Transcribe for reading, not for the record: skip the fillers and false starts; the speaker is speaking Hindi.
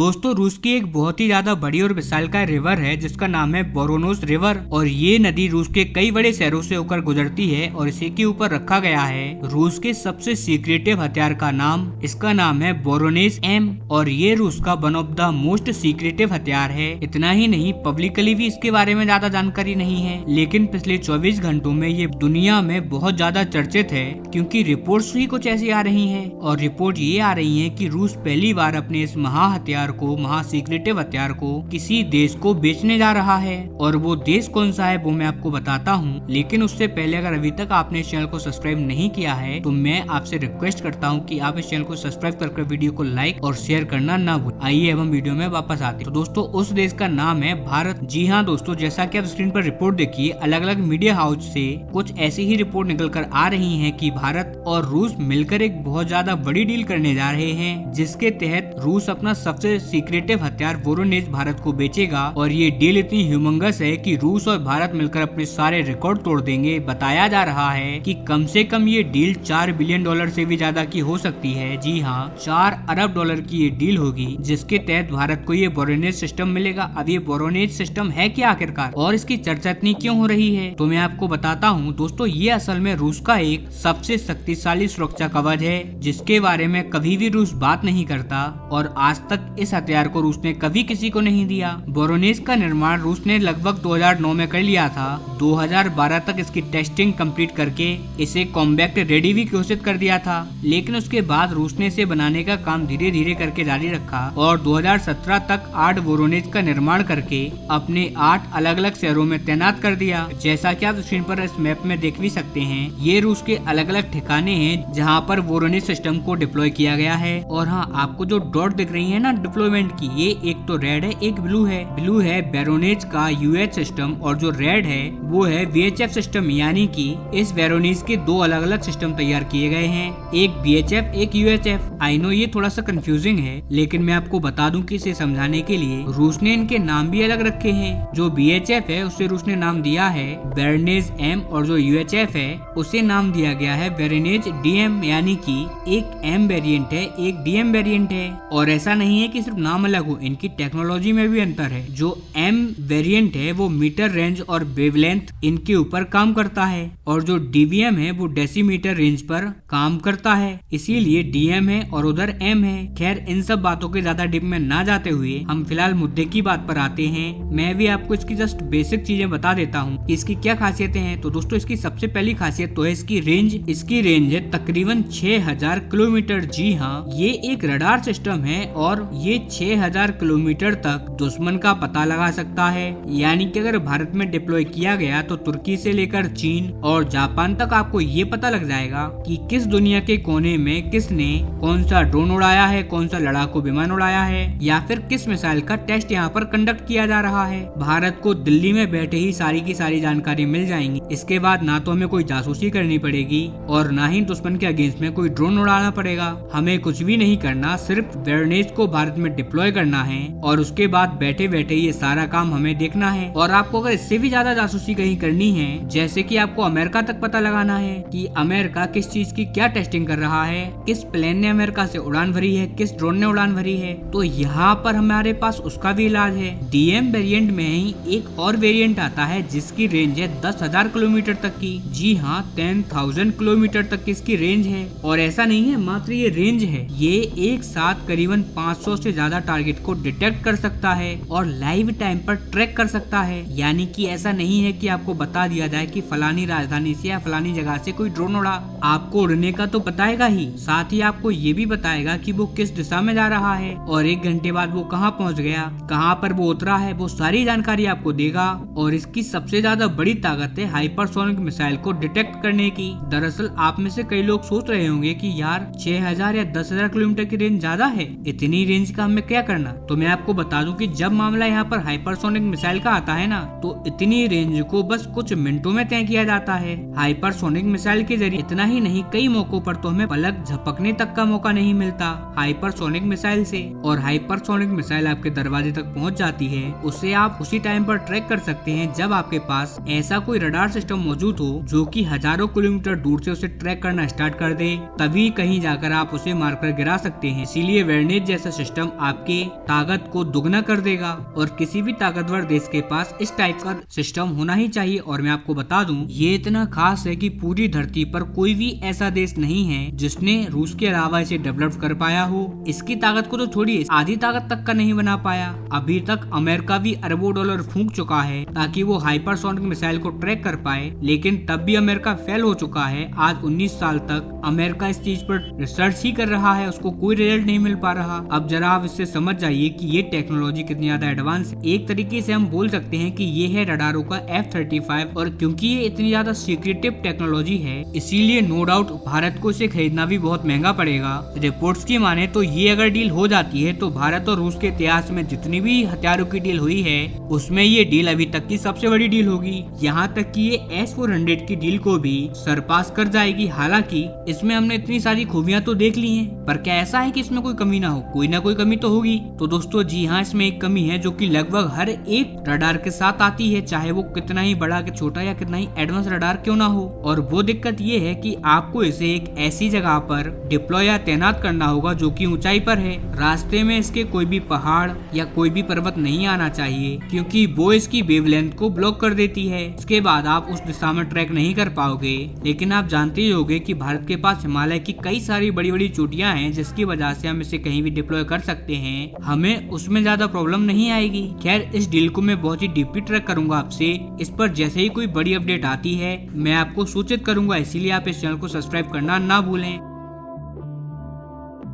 दोस्तों रूस की एक बहुत ही ज्यादा बड़ी और विशालकाय रिवर है जिसका नाम है वोरोनोस रिवर और ये नदी रूस के कई बड़े शहरों से होकर गुजरती है और इसी के ऊपर रखा गया है रूस के सबसे सीक्रेटिव हथियार का नाम। इसका नाम है वोरोनेज एम और ये रूस का one of the most secretive हथियार है। इतना ही नहीं, पब्लिकली भी इसके बारे में ज्यादा जानकारी नहीं है, लेकिन पिछले 24 घंटों में ये दुनिया में बहुत ज्यादा चर्चित है क्योंकि रिपोर्ट्स ही कुछ ऐसी आ रही हैं और रिपोर्ट ये आ रही है कि रूस पहली बार अपने इस महा सीक्रेटिव हथियार को किसी देश को बेचने जा रहा है और वो देश कौन सा है वो मैं आपको बताता हूँ। लेकिन उससे पहले अगर अभी तक आपने इस चैनल को सब्सक्राइब नहीं किया है तो मैं आपसे रिक्वेस्ट करता हूँ कि आप इस चैनल को सब्सक्राइब करके वीडियो को लाइक और शेयर करना ना भूलें। आइए अब हम वीडियो में वापस आते हैं। तो दोस्तों उस देश का नाम है भारत। जी हाँ दोस्तों, जैसा कि आप स्क्रीन पर रिपोर्ट देखिए, अलग अलग मीडिया हाउस से कुछ ऐसी ही रिपोर्ट निकल कर आ रही है कि भारत और रूस मिलकर एक बहुत ज्यादा बड़ी डील करने जा रहे हैं जिसके तहत रूस अपना सबसे सीक्रेटिव हथियार वोरोनेज भारत को बेचेगा और ये डील इतनी ह्यूमंगस है कि रूस और भारत मिलकर अपने सारे रिकॉर्ड तोड़ देंगे। बताया जा रहा है कि कम से कम ये डील $4 बिलियन से भी ज्यादा की हो सकती है। जी हाँ, $4 अरब की ये डील होगी जिसके तहत भारत को ये वोरोनेज सिस्टम मिलेगा। अब ये वोरोनेज सिस्टम है क्या आखिरकार और इसकी चर्चा इतनी क्यों हो रही है तो मैं आपको बताता हूँ। दोस्तों ये असल में रूस का एक सबसे शक्तिशाली सुरक्षा कवच है जिसके बारे में कभी भी रूस बात नहीं करता और आज तक इस हथियार को रूस ने कभी किसी को नहीं दिया। वोरोनेज का निर्माण रूस ने लगभग 2009 में कर लिया था। 2012 तक इसकी टेस्टिंग कंप्लीट करके इसे कॉम्बैक्ट रेडी भी घोषित कर दिया था, लेकिन उसके बाद रूस ने इसे बनाने का काम धीरे धीरे करके जारी रखा और 2017 तक 8 वोरोनेज का निर्माण करके अपने 8 अलग अलग शहरों में तैनात कर दिया। जैसा कि आप स्क्रीन पर इस मैप में देख भी सकते हैं, ये रूस के अलग अलग ठिकाने हैं जहाँ पर वोरोनेज सिस्टम को डिप्लॉय किया गया है। और हाँ, आपको जो डॉट दिख रही है ना डिप्लॉयमेंट की, ये एक तो रेड है एक ब्लू है। ब्लू है वोरोनेज का यूएच सिस्टम और जो रेड है वो है वीएचएफ सिस्टम, यानी कि इस वोरोनेज के दो अलग अलग सिस्टम तैयार किए गए हैं, एक वीएचएफ एक यूएचएफ। आई नो ये थोड़ा सा कंफ्यूजिंग है, लेकिन मैं आपको बता दूं कि इसे समझाने के लिए रूस ने इनके नाम भी अलग रखे हैं। जो वीएचएफ है उसे रूस ने नाम दिया है वोरोनेज एम और जो यूएचएफ है उसे नाम दिया गया है वोरोनेज डीएम, यानी कि एक एम वेरिएंट है एक डीएम वेरिएंट है। और ऐसा नहीं है कि सिर्फ नाम अलग हो, इनकी टेक्नोलॉजी में भी अंतर है। जो एम वेरिएंट है वो मीटर रेंज और वेवलेंथ इनके ऊपर काम करता है और जो डीवीएम है वो डेसीमीटर रेंज पर काम करता है, इसीलिए डीएम है और उधर एम है। खैर इन सब बातों के ज्यादा डीप में ना जाते हुए हम फिलहाल मुद्दे की बात पर आते हैं। मैं भी आपको इसकी जस्ट बेसिक चीजें बता देता हूँ कि इसकी क्या खासियतें हैं। तो दोस्तों इसकी सबसे पहली खासियत तो है इसकी रेंज। इसकी रेंज है तकरीबन 6000 किलोमीटर। जी हाँ, ये एक रडार सिस्टम है और ये 6000 किलोमीटर तक दुश्मन का पता लगा सकता है। यानी कि अगर भारत में डिप्लॉय किया गया तो तुर्की से लेकर चीन और जापान तक आपको ये पता लग जाएगा कि किस दुनिया के कोने में किसने कौन सा ड्रोन उड़ाया है, कौन सा लड़ाकू विमान उड़ाया है या फिर किस मिसाइल का टेस्ट यहाँ पर कंडक्ट किया जा रहा है। भारत को दिल्ली में बैठे ही सारी की सारी जानकारी मिल जाएंगी। इसके बाद ना तो हमें कोई जासूसी करनी पड़ेगी और ना ही दुश्मन के अगेंस्ट में कोई ड्रोन उड़ाना पड़ेगा। हमें कुछ भी नहीं करना, सिर्फ वोरोनेज को भारत में डिप्लॉय करना है और उसके बाद बैठे बैठे ये सारा काम हमें देखना है। और आपको अगर इससे भी ज्यादा जासूसी कहीं करनी है, जैसे कि आपको अमेरिका तक पता लगाना है कि अमेरिका किस चीज की क्या टेस्टिंग कर रहा है, किस प्लेन ने अमेरिका से उड़ान भरी है, किस ड्रोन ने उड़ान भरी है, तो यहाँ पर हमारे पास उसका भी इलाज है। डीएम वेरिएंट में ही एक और वेरिएंट आता है जिसकी रेंज है 10,000 किलोमीटर तक की। जी हाँ, 10,000 किलोमीटर तक की इसकी रेंज है। और ऐसा नहीं है मात्र ये रेंज है, ये एक साथ करीबन 500 से ज्यादा टारगेट को डिटेक्ट कर सकता है और लाइव टाइम पर ट्रैक कर सकता है। यानी कि ऐसा नहीं है कि आपको बता दिया जाए कि फलानी राजधानी से या फलानी जगह से कोई ड्रोन उड़ा, आपको उड़ने का तो बताएगा ही, साथ ही आपको ये भी बताएगा कि वो किस दिशा में जा रहा है और 1 घंटे बाद वो कहाँ पहुँच गया, कहाँ पर वो उतरा है, वो सारी जानकारी आपको देगा। और इसकी सबसे ज्यादा बड़ी ताकत है हाइपरसोनिक मिसाइल को डिटेक्ट करने की। दरअसल आप में से कई लोग सोच रहे होंगे कि यार 6000 या 10,000 किलोमीटर की रेंज ज्यादा है, इतनी रेंज का हमें क्या करना। तो मैं आपको बता दूं कि जब मामला यहाँ पर हाइपरसोनिक मिसाइल का आता है ना, तो इतनी रेंज को बस कुछ मिनटों में तय किया जाता है। हाइपरसोनिक मिसाइल के जरिए इतना ही नहीं, कई मौकों पर तो हमें पलक झपकने तक का मौका नहीं मिलता हाइपरसोनिक मिसाइल से। और हाइपरसोनिक मिसाइल आपके दरवाजे तक पहुँच जाती है, उसे आप उसी टाइम पर ट्रैक कर सकते हैं जब आपके पास ऐसा कोई रडार सिस्टम मौजूद हो जो कि हजारों किलोमीटर दूर से उसे ट्रैक करना स्टार्ट कर दे, तभी कहीं जाकर आप उसे मारकर गिरा सकते हैं। इसीलिए वोरोनेज जैसा सिस्टम सिस्टम आपके ताकत को दुगना कर देगा और किसी भी ताकतवर देश के पास इस टाइप का सिस्टम होना ही चाहिए। और मैं आपको बता दूं, ये इतना खास है कि पूरी धरती पर कोई भी ऐसा देश नहीं है जिसने रूस के अलावा इसे डेवलप कर पाया हो। इसकी ताकत को तो छोड़िए, आधी ताकत तक का नहीं बना पाया। अभी तक अमेरिका भी अरबों डॉलर फूंक चुका है ताकि वो हाइपरसोनिक मिसाइल को ट्रैक कर पाए, लेकिन तब भी अमेरिका फेल हो चुका है। आज 19 साल तक अमेरिका इस चीज पर रिसर्च ही कर रहा है, उसको कोई रिजल्ट नहीं मिल पा रहा। अब जरा आप इससे समझ जाइए कि ये टेक्नोलॉजी कितनी ज्यादा एडवांस है। एक तरीके से हम बोल सकते हैं कि ये है रडारों का F-35, और क्योंकि ये इतनी ज्यादा सीक्रेटिव टेक्नोलॉजी है इसीलिए नो डाउट भारत को इसे खरीदना भी बहुत महंगा पड़ेगा। रिपोर्ट्स की माने तो ये अगर डील हो जाती है तो भारत और रूस के इतिहास में जितनी भी हथियारों की डील हुई है उसमें ये डील अभी तक की सबसे बड़ी डील होगी। यहाँ तक कि ये S-400 की डील को भी सरपास कर जाएगी। हालांकि इसमें हमने इतनी सारी खूबियां तो देख ली हैं, पर क्या ऐसा है कि इसमें कोई कमी ना हो? कोई ना कोई कमी तो होगी। तो दोस्तों जी हाँ, इसमें एक कमी है जो कि लगभग हर एक रडार के साथ आती है, चाहे वो कितना ही बड़ा कि छोटा या कितना ही एडवांस रडार क्यों ना हो। और वो दिक्कत ये है कि आपको इसे एक ऐसी जगह पर डिप्लॉय या तैनात करना होगा जो कि ऊंचाई पर है। रास्ते में इसके कोई भी पहाड़ या कोई भी पर्वत नहीं आना चाहिए, क्योंकि वो इसकी वेवलेंथ को ब्लॉक कर देती है। इसके बाद आप उस दिशा में ट्रैक नहीं कर पाओगे। लेकिन आप जानते ही होंगे कि भारत के पास हिमालय की कई सारी बड़ी बड़ी चोटियां हैं, जिसकी वजह से हम इसे कहीं भी डिप्लॉय कर सकते हैं, हमें उसमें ज्यादा प्रॉब्लम नहीं आएगी। खैर, इस डील को मैं बहुत ही डीपली ट्रैक करूंगा आपसे। इस पर जैसे ही कोई बड़ी अपडेट आती है मैं आपको सूचित करूंगा, इसीलिए आप इस चैनल को सब्सक्राइब करना ना भूलें।